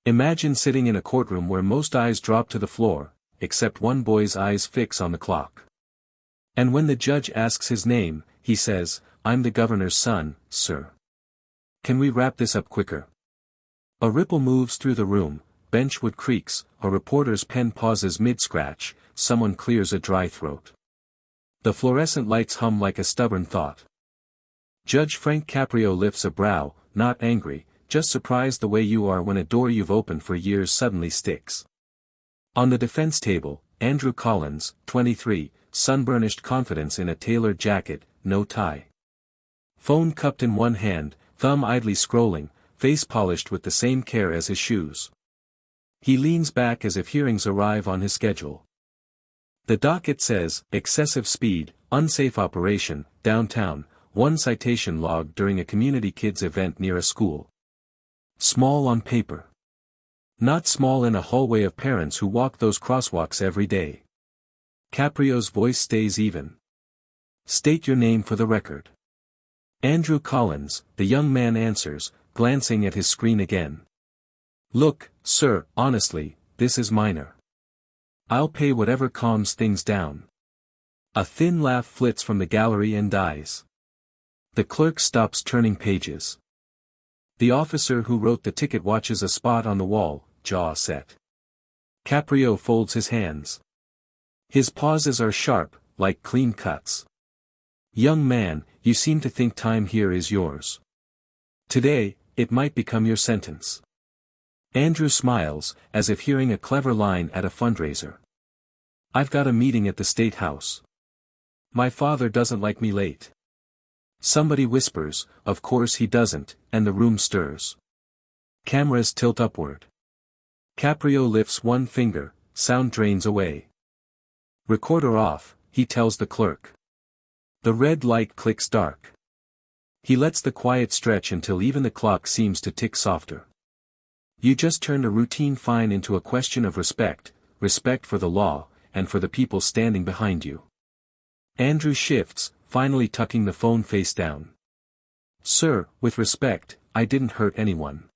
Imagine sitting in a courtroom where most eyes drop to the floor, except one boy's eyes fix on the clock. And when the judge asks his name, he says, "I'm the governor's son, sir. Can we wrap this up quicker?" A ripple moves through the room, benchwood creaks, a reporter's pen pauses mid-scratch, someone clears a dry throat. The fluorescent lights hum like a stubborn thought. Judge Frank Caprio lifts a brow, not angry, just surprised the way you are when a door you've opened for years suddenly sticks. On the defense table, Andrew Collins, 23, sunburnished confidence in a tailored jacket, no tie. Phone cupped in one hand, thumb idly scrolling, face polished with the same care as his shoes. He leans back as if hearings arrive on his schedule. The docket says, excessive speed, unsafe operation, downtown, 1 citation logged during a community kids event near a school. Small on paper. Not small in a hallway of parents who walk those crosswalks every day. Caprio's voice stays even. State your name for the record. Andrew Collins, the young man answers, glancing at his screen again. Look, sir, honestly, this is minor. I'll pay whatever calms things down. A thin laugh flits from the gallery and dies. The clerk stops turning pages. The officer who wrote the ticket watches a spot on the wall, jaw set. Caprio folds his hands. His pauses are sharp, like clean cuts. Young man, you seem to think time here is yours. Today, it might become your sentence. Andrew smiles, as if hearing a clever line at a fundraiser. I've got a meeting at the State House. My father doesn't like me late. Somebody whispers, of course he doesn't, and the room stirs. Cameras tilt upward. Caprio lifts one finger, sound drains away. Recorder off, he tells the clerk. The red light clicks dark. He lets the quiet stretch until even the clock seems to tick softer. You just turned a routine fine into a question of respect, respect for the law, and for the people standing behind you. Andrew shifts, finally tucking the phone face down. Sir, with respect, I didn't hurt anyone.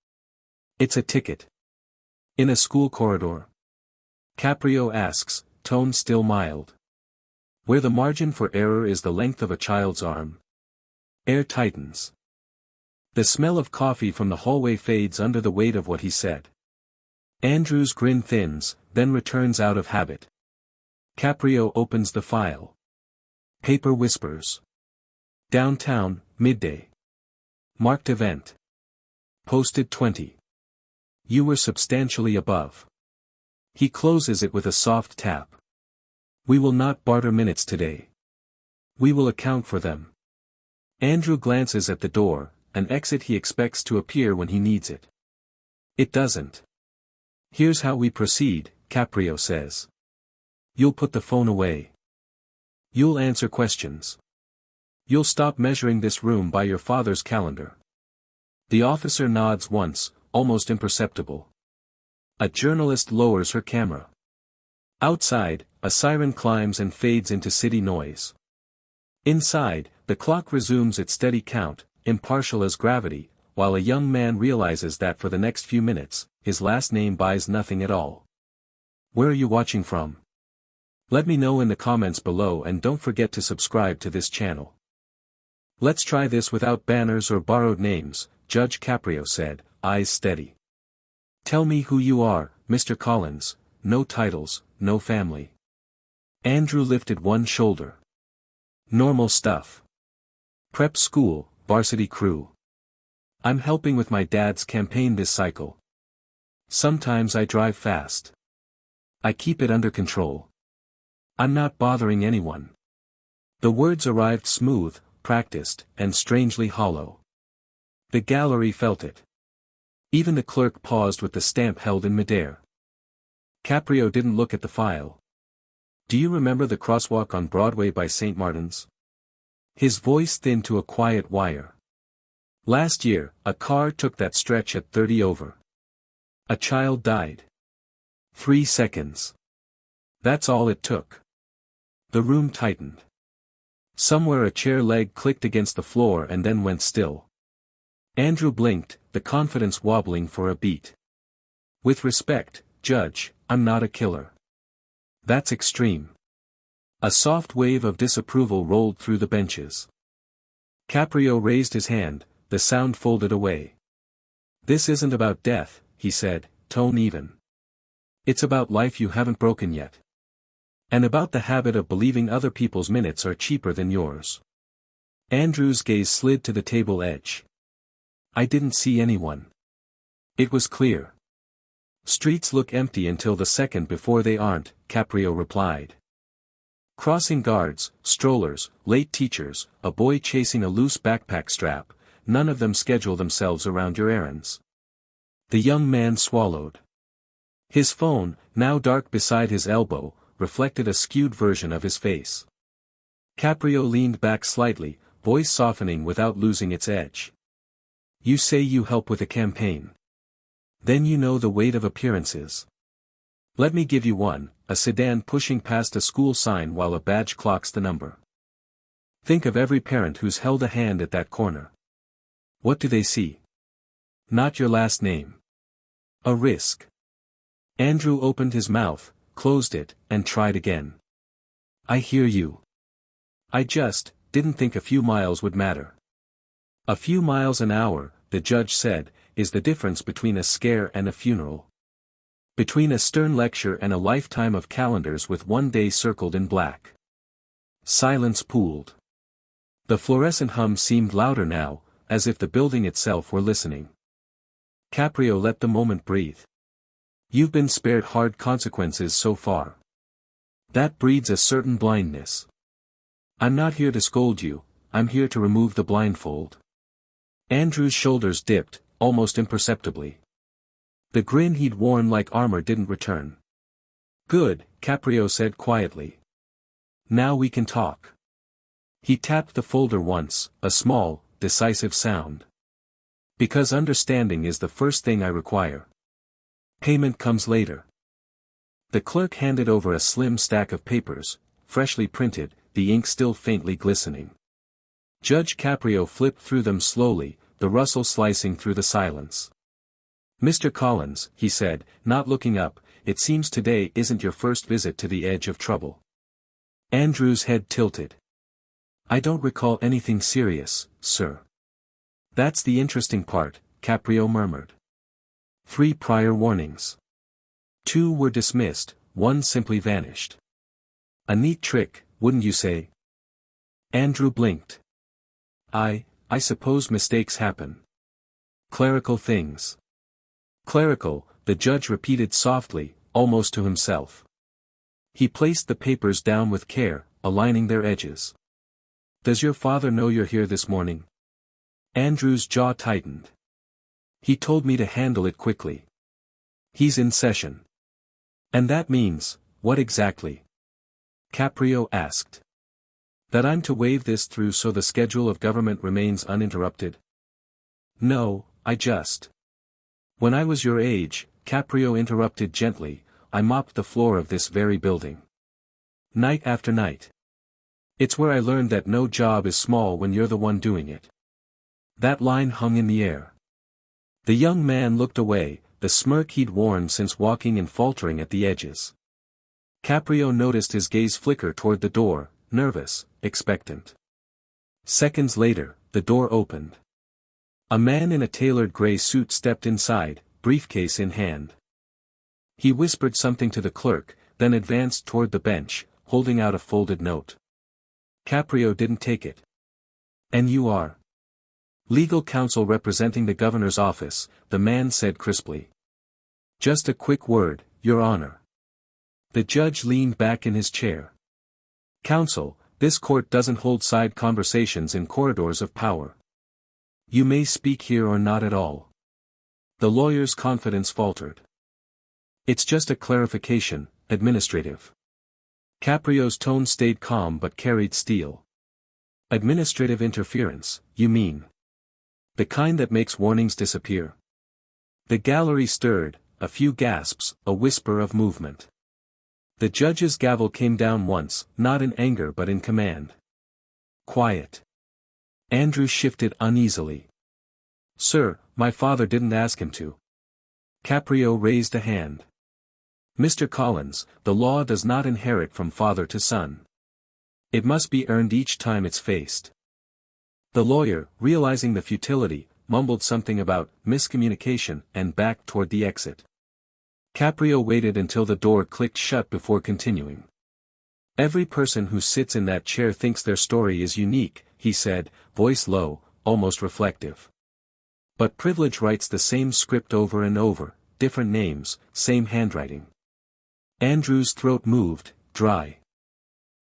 It's a ticket. In a school corridor? Caprio asks, tone still mild. Where the margin for error is the length of a child's arm. Air tightens. The smell of coffee from the hallway fades under the weight of what he said. Andrew's grin thins, then returns out of habit. Caprio opens the file. Paper whispers. Downtown, midday. Marked event. Posted 20. You were substantially above. He closes it with a soft tap. We will not barter minutes today. We will account for them. Andrew glances at the door, an exit he expects to appear when he needs it. It doesn't. Here's how we proceed, Caprio says. You'll put the phone away. You'll answer questions. You'll stop measuring this room by your father's calendar. The officer nods once, almost imperceptible. A journalist lowers her camera. Outside, a siren climbs and fades into city noise. Inside, the clock resumes its steady count, impartial as gravity, while a young man realizes that for the next few minutes, his last name buys nothing at all. Where are you watching from? Let me know in the comments below and don't forget to subscribe to this channel. Let's try this without banners or borrowed names, Judge Caprio said, eyes steady. Tell me who you are, Mr. Collins, no titles, no family. Andrew lifted one shoulder. Normal stuff. Prep school, varsity crew. I'm helping with my dad's campaign this cycle. Sometimes I drive fast. I keep it under control. I'm not bothering anyone. The words arrived smooth, practiced, and strangely hollow. The gallery felt it. Even the clerk paused with the stamp held in midair. Caprio didn't look at the file. Do you remember the crosswalk on Broadway by St. Martin's? His voice thinned to a quiet wire. Last year, a car took that stretch at 30 over. A child died. 3 seconds. That's all it took. The room tightened. Somewhere a chair leg clicked against the floor and then went still. Andrew blinked, the confidence wobbling for a beat. With respect, Judge, I'm not a killer. That's extreme. A soft wave of disapproval rolled through the benches. Caprio raised his hand, the sound folded away. This isn't about death, he said, tone even. It's about life you haven't broken yet. And about the habit of believing other people's minutes are cheaper than yours. Andrew's gaze slid to the table edge. I didn't see anyone. It was clear. Streets look empty until the second before they aren't, Caprio replied. Crossing guards, strollers, late teachers, a boy chasing a loose backpack strap, none of them schedule themselves around your errands. The young man swallowed. His phone, now dark beside his elbow, reflected a skewed version of his face. Caprio leaned back slightly, voice softening without losing its edge. You say you help with a campaign. Then you know the weight of appearances. Let me give you one, a sedan pushing past a school sign while a badge clocks the number. Think of every parent who's held a hand at that corner. What do they see? Not your last name. A risk. Andrew opened his mouth, closed it, and tried again. I hear you. I just didn't think a few miles would matter. A few miles an hour, the judge said, is the difference between a scare and a funeral. Between a stern lecture and a lifetime of calendars with one day circled in black. Silence pooled. The fluorescent hum seemed louder now, as if the building itself were listening. Caprio let the moment breathe. You've been spared hard consequences so far. That breeds a certain blindness. I'm not here to scold you, I'm here to remove the blindfold. Andrew's shoulders dipped, almost imperceptibly. The grin he'd worn like armor didn't return. Good, Caprio said quietly. Now we can talk. He tapped the folder once, a small, decisive sound. Because understanding is the first thing I require. Payment comes later. The clerk handed over a slim stack of papers, freshly printed, the ink still faintly glistening. Judge Caprio flipped through them slowly, the rustle slicing through the silence. Mr. Collins, he said, not looking up, it seems today isn't your first visit to the edge of trouble. Andrew's head tilted. I don't recall anything serious, sir. That's the interesting part, Caprio murmured. 3 prior warnings. 2 were dismissed, 1 simply vanished. A neat trick, wouldn't you say? Andrew blinked. I suppose mistakes happen. Clerical things. Clerical, the judge repeated softly, almost to himself. He placed the papers down with care, aligning their edges. Does your father know you're here this morning? Andrew's jaw tightened. He told me to handle it quickly. He's in session. And that means, what exactly? Caprio asked. That I'm to wave this through so the schedule of government remains uninterrupted? No, I just. When I was your age, Caprio interrupted gently, I mopped the floor of this very building. Night after night. It's where I learned that no job is small when you're the one doing it. That line hung in the air. The young man looked away, the smirk he'd worn since walking and faltering at the edges. Caprio noticed his gaze flicker toward the door, nervous, expectant. Seconds later, the door opened. A man in a tailored gray suit stepped inside, briefcase in hand. He whispered something to the clerk, then advanced toward the bench, holding out a folded note. Caprio didn't take it. And you are? Legal counsel representing the governor's office, the man said crisply. Just a quick word, Your Honor. The judge leaned back in his chair. Counsel, this court doesn't hold side conversations in corridors of power. You may speak here or not at all. The lawyer's confidence faltered. It's just a clarification, administrative. Caprio's tone stayed calm but carried steel. Administrative interference, you mean? The kind that makes warnings disappear? The gallery stirred, a few gasps, a whisper of movement. The judge's gavel came down once, not in anger but in command. Quiet. Andrew shifted uneasily. Sir, my father didn't ask him to. Caprio raised a hand. Mr. Collins, the law does not inherit from father to son. It must be earned each time it's faced. The lawyer, realizing the futility, mumbled something about miscommunication and backed toward the exit. Caprio waited until the door clicked shut before continuing. Every person who sits in that chair thinks their story is unique, he said, voice low, almost reflective. But privilege writes the same script over and over, different names, same handwriting. Andrew's throat moved, dry.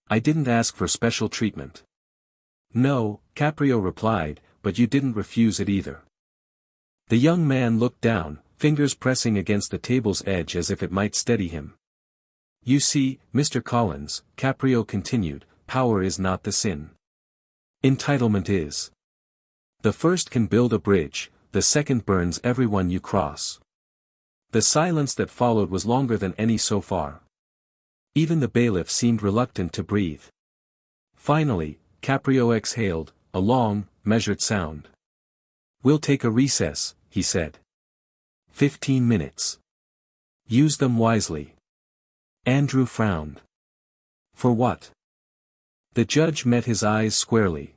I didn't ask for special treatment. No, Caprio replied, but you didn't refuse it either. The young man looked down, fingers pressing against the table's edge as if it might steady him. You see, Mr. Collins, Caprio continued, power is not the sin. Entitlement is. The first can build a bridge, the second burns everyone you cross. The silence that followed was longer than any so far. Even the bailiff seemed reluctant to breathe. Finally, Caprio exhaled, a long, measured sound. We'll take a recess, he said. 15 minutes. Use them wisely. Andrew frowned. For what? The judge met his eyes squarely.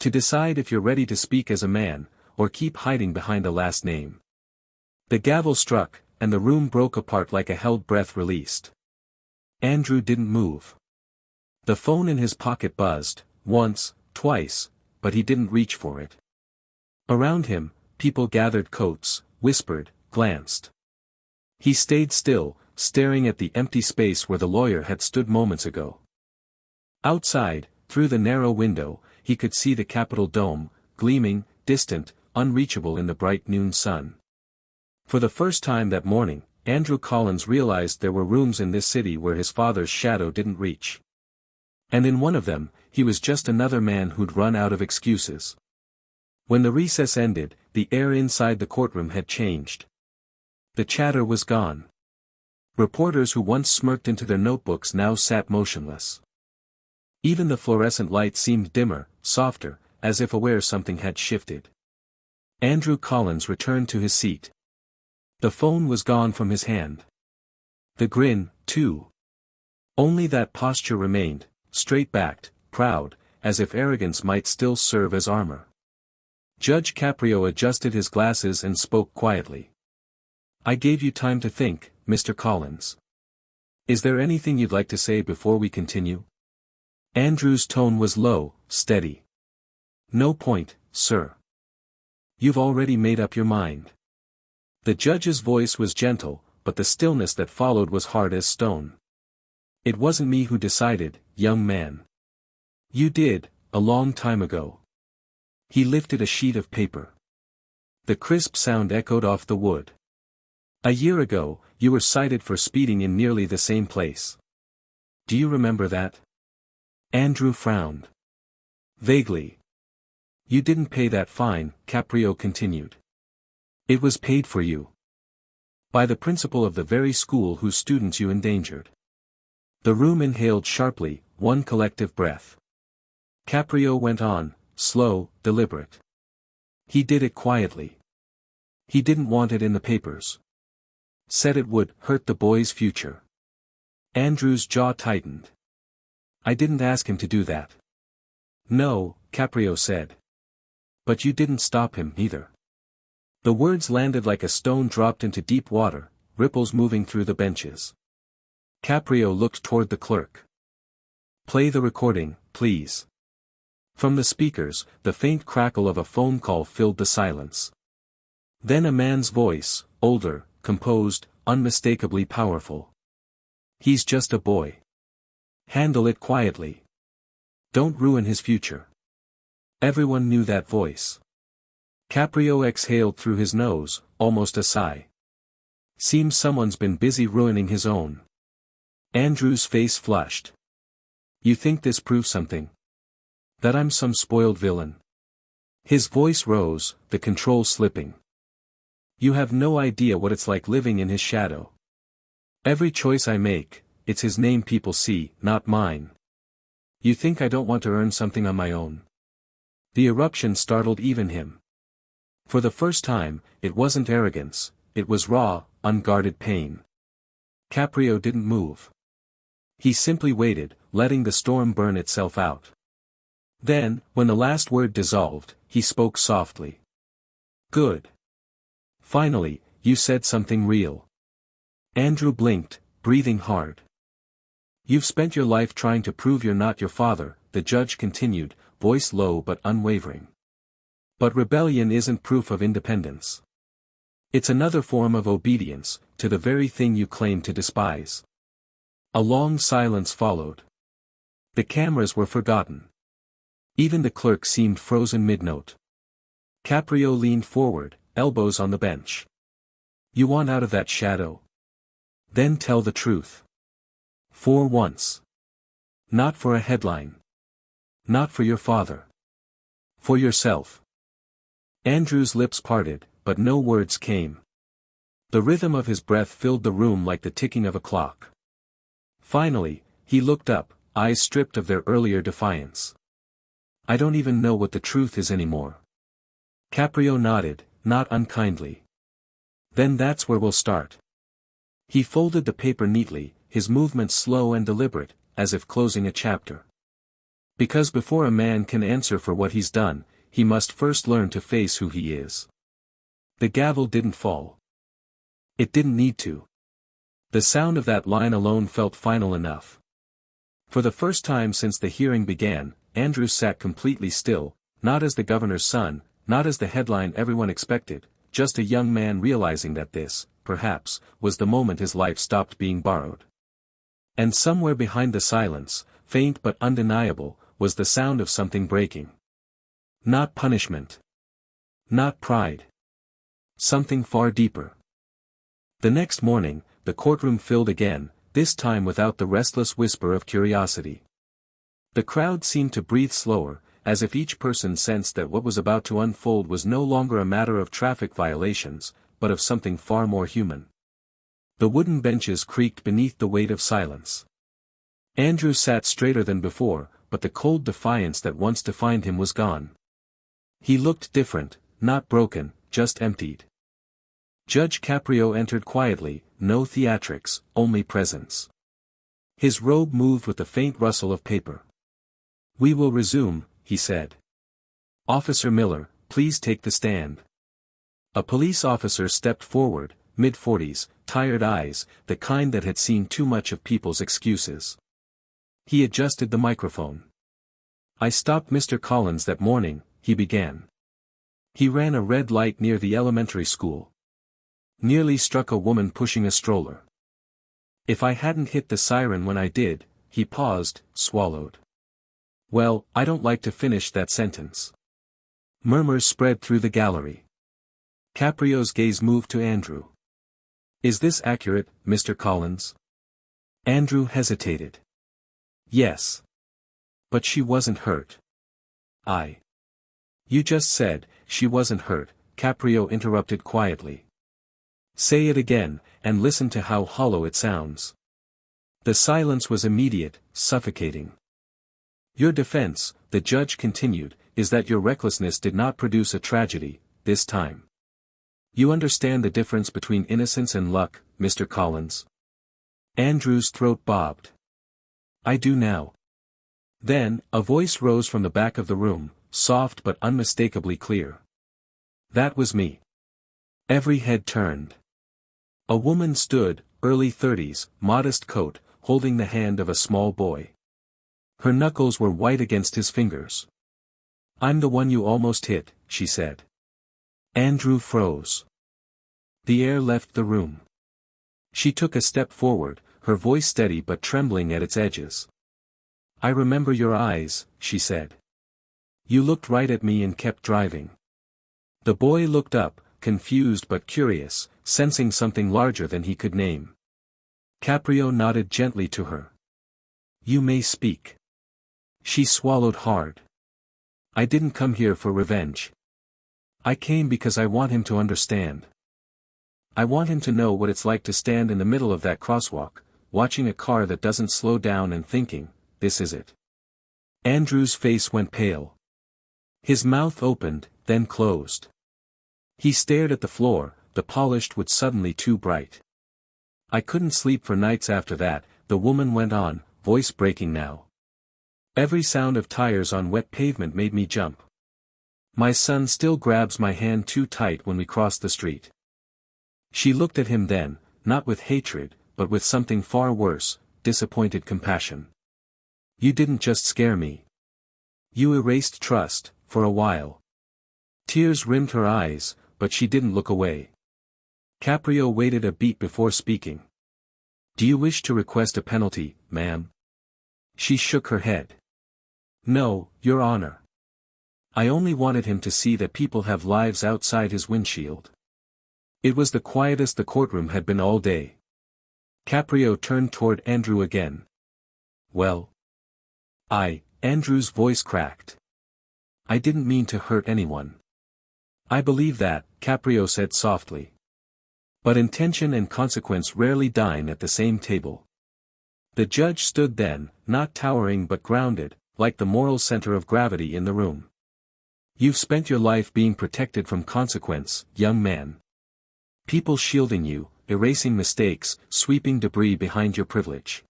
To decide if you're ready to speak as a man, or keep hiding behind a last name. The gavel struck, and the room broke apart like a held breath released. Andrew didn't move. The phone in his pocket buzzed, once, twice, but he didn't reach for it. Around him, people gathered coats, whispered, glanced. He stayed still, staring at the empty space where the lawyer had stood moments ago. Outside, through the narrow window, he could see the Capitol dome, gleaming, distant, unreachable in the bright noon sun. For the first time that morning, Andrew Collins realized there were rooms in this city where his father's shadow didn't reach. And in one of them, he was just another man who'd run out of excuses. When the recess ended, the air inside the courtroom had changed. The chatter was gone. Reporters who once smirked into their notebooks now sat motionless. Even the fluorescent light seemed dimmer, softer, as if aware something had shifted. Andrew Collins returned to his seat. The phone was gone from his hand. The grin, too. Only that posture remained, straight-backed, proud, as if arrogance might still serve as armor. Judge Caprio adjusted his glasses and spoke quietly. I gave you time to think, Mr. Collins. Is there anything you'd like to say before we continue? Andrew's tone was low, steady. No point, sir. You've already made up your mind. The judge's voice was gentle, but the stillness that followed was hard as stone. It wasn't me who decided, young man. You did, a long time ago. He lifted a sheet of paper. The crisp sound echoed off the wood. A year ago, you were cited for speeding in nearly the same place. Do you remember that? Andrew frowned. Vaguely. You didn't pay that fine, Caprio continued. It was paid for you. By the principal of the very school whose students you endangered. The room inhaled sharply, one collective breath. Caprio went on, slow, deliberate. He did it quietly. He didn't want it in the papers. Said it would hurt the boy's future. Andrew's jaw tightened. I didn't ask him to do that. No, Caprio said. But you didn't stop him either. The words landed like a stone dropped into deep water, ripples moving through the benches. Caprio looked toward the clerk. Play the recording, please. From the speakers, the faint crackle of a phone call filled the silence. Then a man's voice, older, composed, unmistakably powerful. He's just a boy. Handle it quietly. Don't ruin his future. Everyone knew that voice. Caprio exhaled through his nose, almost a sigh. Seems someone's been busy ruining his own. Andrew's face flushed. You think this proves something? That I'm some spoiled villain? His voice rose, the control slipping. You have no idea what it's like living in his shadow. Every choice I make, it's his name people see, not mine. You think I don't want to earn something on my own? The eruption startled even him. For the first time, it wasn't arrogance, it was raw, unguarded pain. Caprio didn't move. He simply waited, letting the storm burn itself out. Then, when the last word dissolved, he spoke softly. "Good. Finally, you said something real." Andrew blinked, breathing hard. "You've spent your life trying to prove you're not your father," the judge continued, voice low but unwavering. "But rebellion isn't proof of independence. It's another form of obedience, to the very thing you claim to despise." A long silence followed. The cameras were forgotten. Even the clerk seemed frozen mid-note. Caprio leaned forward, elbows on the bench. "You want out of that shadow? Then tell the truth. For once. Not for a headline. Not for your father. For yourself." Andrew's lips parted, but no words came. The rhythm of his breath filled the room like the ticking of a clock. Finally, he looked up, eyes stripped of their earlier defiance. "I don't even know what the truth is anymore." Caprio nodded, not unkindly. "Then that's where we'll start." He folded the paper neatly, his movements slow and deliberate, as if closing a chapter. Because before a man can answer for what he's done, he must first learn to face who he is. The gavel didn't fall. It didn't need to. The sound of that line alone felt final enough. For the first time since the hearing began, Andrew sat completely still, not as the governor's son, not as the headline everyone expected, just a young man realizing that this, perhaps, was the moment his life stopped being borrowed. And somewhere behind the silence, faint but undeniable, was the sound of something breaking. Not punishment. Not pride. Something far deeper. The next morning, the courtroom filled again, this time without the restless whisper of curiosity. The crowd seemed to breathe slower, as if each person sensed that what was about to unfold was no longer a matter of traffic violations, but of something far more human. The wooden benches creaked beneath the weight of silence. Andrew sat straighter than before, but the cold defiance that once defined him was gone. He looked different, not broken, just emptied. Judge Caprio entered quietly, no theatrics, only presence. His robe moved with the faint rustle of paper. "We will resume," he said. "Officer Miller, please take the stand." A police officer stepped forward, mid-40s, tired eyes, the kind that had seen too much of people's excuses. He adjusted the microphone. "I stopped Mr. Collins that morning," he began. "He ran a red light near the elementary school. Nearly struck a woman pushing a stroller. If I hadn't hit the siren when I did," he paused, swallowed. "Well, I don't like to finish that sentence." Murmurs spread through the gallery. Caprio's gaze moved to Andrew. "Is this accurate, Mr. Collins?" Andrew hesitated. "Yes. But she wasn't hurt." "You just said, she wasn't hurt," Caprio interrupted quietly. "Say it again, and listen to how hollow it sounds." The silence was immediate, suffocating. "Your defense," the judge continued, "is that your recklessness did not produce a tragedy, this time. You understand the difference between innocence and luck, Mr. Collins?" Andrew's throat bobbed. "I do now." Then, a voice rose from the back of the room, soft but unmistakably clear. "That was me." Every head turned. A woman stood, early 30s, modest coat, holding the hand of a small boy. Her knuckles were white against his fingers. "I'm the one you almost hit," she said. Andrew froze. The air left the room. She took a step forward, her voice steady but trembling at its edges. "I remember your eyes," she said. "You looked right at me and kept driving." The boy looked up, confused but curious, sensing something larger than he could name. Caprio nodded gently to her. "You may speak." She swallowed hard. "I didn't come here for revenge. I came because I want him to understand. I want him to know what it's like to stand in the middle of that crosswalk, watching a car that doesn't slow down and thinking, this is it." Andrew's face went pale. His mouth opened, then closed. He stared at the floor, the polished would suddenly too bright. I couldn't sleep for nights after that, the woman went on, voice breaking now. Every sound of tires on wet pavement made me jump. My son still grabs my hand too tight when we cross the street. She looked at him then, not with hatred, but with something far worse, disappointed compassion. You didn't just scare me. You erased trust, for a while. Tears rimmed her eyes, but she didn't look away. Caprio waited a beat before speaking. Do you wish to request a penalty, ma'am? She shook her head. No, Your Honor. I only wanted him to see that people have lives outside his windshield. It was the quietest the courtroom had been all day. Caprio turned toward Andrew again. Well? Andrew's voice cracked. I didn't mean to hurt anyone. I believe that, Caprio said softly. But intention and consequence rarely dine at the same table. The judge stood then, not towering but grounded, like the moral center of gravity in the room. You've spent your life being protected from consequence, young man. People shielding you, erasing mistakes, sweeping debris behind your privilege.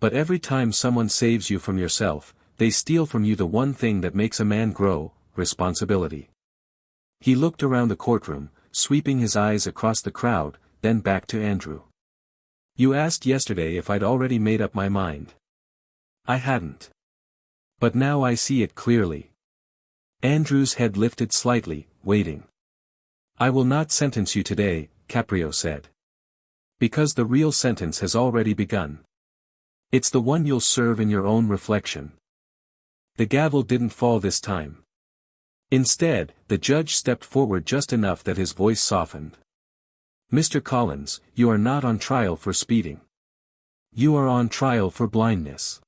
But every time someone saves you from yourself, they steal from you the one thing that makes a man grow, responsibility. He looked around the courtroom, sweeping his eyes across the crowd, then back to Andrew. You asked yesterday if I'd already made up my mind. I hadn't. But now I see it clearly. Andrew's head lifted slightly, waiting. I will not sentence you today, Caprio said. Because the real sentence has already begun. It's the one you'll serve in your own reflection. The gavel didn't fall this time. Instead, the judge stepped forward just enough that his voice softened. Mr. Collins, you are not on trial for speeding. You are on trial for blindness.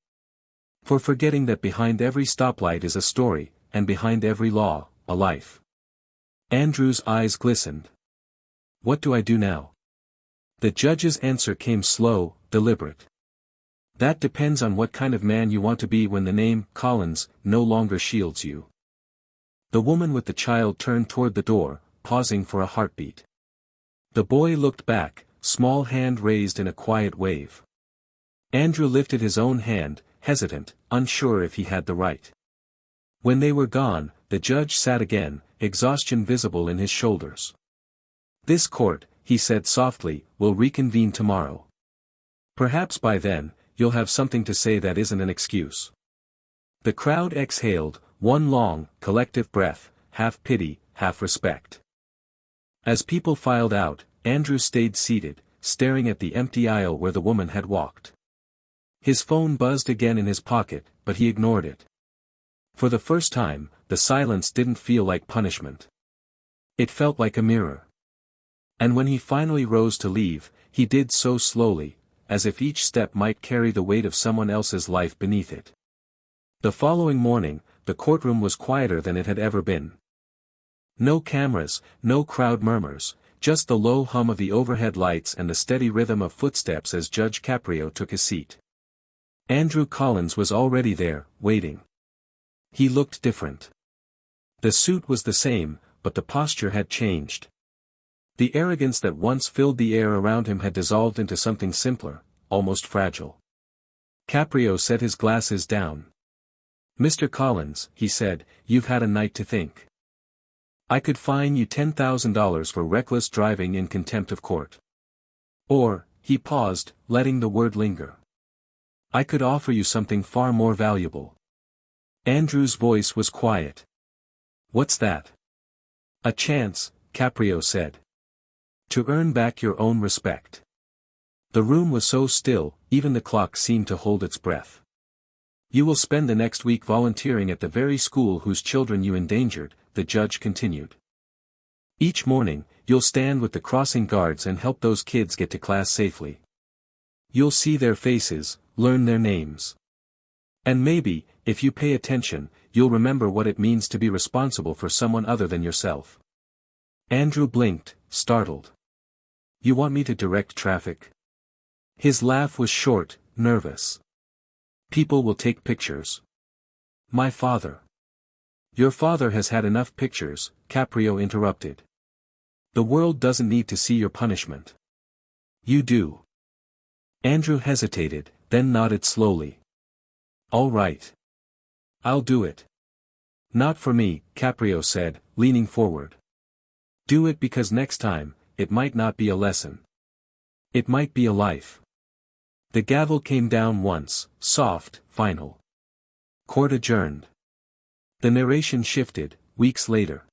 For forgetting that behind every stoplight is a story, and behind every law, a life. Andrew's eyes glistened. What do I do now? The judge's answer came slow, deliberate. That depends on what kind of man you want to be when the name, Collins, no longer shields you. The woman with the child turned toward the door, pausing for a heartbeat. The boy looked back, small hand raised in a quiet wave. Andrew lifted his own hand, hesitant, unsure if he had the right. When they were gone, the judge sat again, exhaustion visible in his shoulders. This court, he said softly, will reconvene tomorrow. Perhaps by then, you'll have something to say that isn't an excuse. The crowd exhaled, one long, collective breath, half pity, half respect. As people filed out, Andrew stayed seated, staring at the empty aisle where the woman had walked. His phone buzzed again in his pocket, but he ignored it. For the first time, the silence didn't feel like punishment. It felt like a mirror. And when he finally rose to leave, he did so slowly, as if each step might carry the weight of someone else's life beneath it. The following morning, the courtroom was quieter than it had ever been. No cameras, no crowd murmurs, just the low hum of the overhead lights and the steady rhythm of footsteps as Judge Caprio took his seat. Andrew Collins was already there, waiting. He looked different. The suit was the same, but the posture had changed. The arrogance that once filled the air around him had dissolved into something simpler, almost fragile. Caprio set his glasses down. Mr. Collins, he said, you've had a night to think. I could fine you $10,000 for reckless driving in contempt of court. Or, he paused, letting the word linger. I could offer you something far more valuable. Andrew's voice was quiet. What's that? A chance, Caprio said. To earn back your own respect. The room was so still, even the clock seemed to hold its breath. You will spend the next week volunteering at the very school whose children you endangered, the judge continued. Each morning, you'll stand with the crossing guards and help those kids get to class safely. You'll see their faces, learn their names. And maybe, if you pay attention, you'll remember what it means to be responsible for someone other than yourself. Andrew blinked, startled. You want me to direct traffic? His laugh was short, nervous. People will take pictures. My father. Your father has had enough pictures, Caprio interrupted. The world doesn't need to see your punishment. You do. Andrew hesitated, then nodded slowly. All right. I'll do it. Not for me, Caprio said, leaning forward. Do it because next time, it might not be a lesson. It might be a life. The gavel came down once, soft, final. Court adjourned. The narration shifted, weeks later.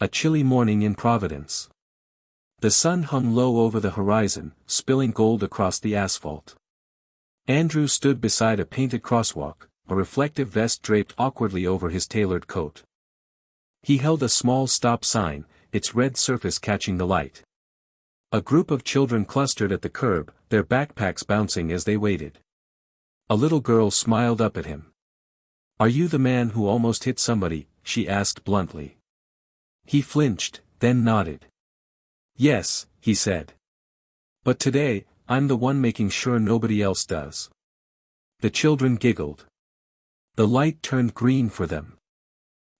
A chilly morning in Providence. The sun hung low over the horizon, spilling gold across the asphalt. Andrew stood beside a painted crosswalk, a reflective vest draped awkwardly over his tailored coat. He held a small stop sign, its red surface catching the light. A group of children clustered at the curb, their backpacks bouncing as they waited. A little girl smiled up at him. Are you the man who almost hit somebody? She asked bluntly. He flinched, then nodded. Yes, he said. But today, I'm the one making sure nobody else does. The children giggled. The light turned green for them.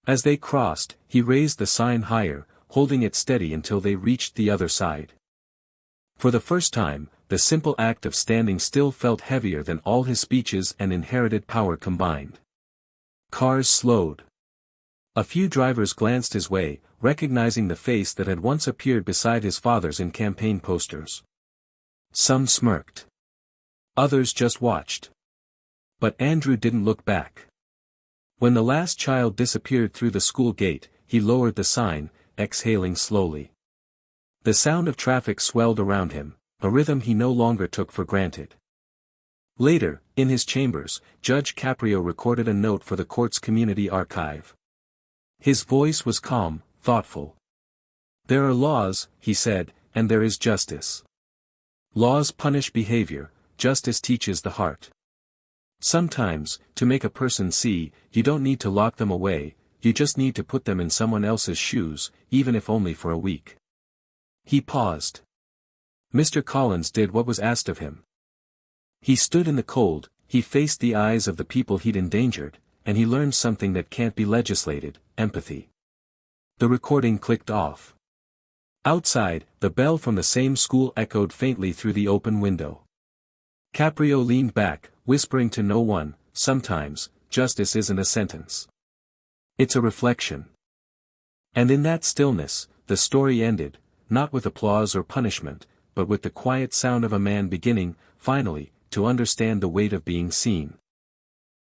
As they crossed, he raised the sign higher, holding it steady until they reached the other side. For the first time, the simple act of standing still felt heavier than all his speeches and inherited power combined. Cars slowed. A few drivers glanced his way, recognizing the face that had once appeared beside his father's in campaign posters. Some smirked. Others just watched. But Andrew didn't look back. When the last child disappeared through the school gate, he lowered the sign, exhaling slowly. The sound of traffic swelled around him, a rhythm he no longer took for granted. Later, in his chambers, Judge Caprio recorded a note for the court's community archive. His voice was calm, thoughtful. There are laws, he said, and there is justice. Laws punish behavior, justice teaches the heart. Sometimes, to make a person see, you don't need to lock them away, you just need to put them in someone else's shoes, even if only for a week. He paused. Mr. Collins did what was asked of him. He stood in the cold, he faced the eyes of the people he'd endangered, and he learned something that can't be legislated, empathy. The recording clicked off. Outside, the bell from the same school echoed faintly through the open window. Caprio leaned back, whispering to no one, sometimes, justice isn't a sentence. It's a reflection. And in that stillness, the story ended, not with applause or punishment, but with the quiet sound of a man beginning, finally, to understand the weight of being seen.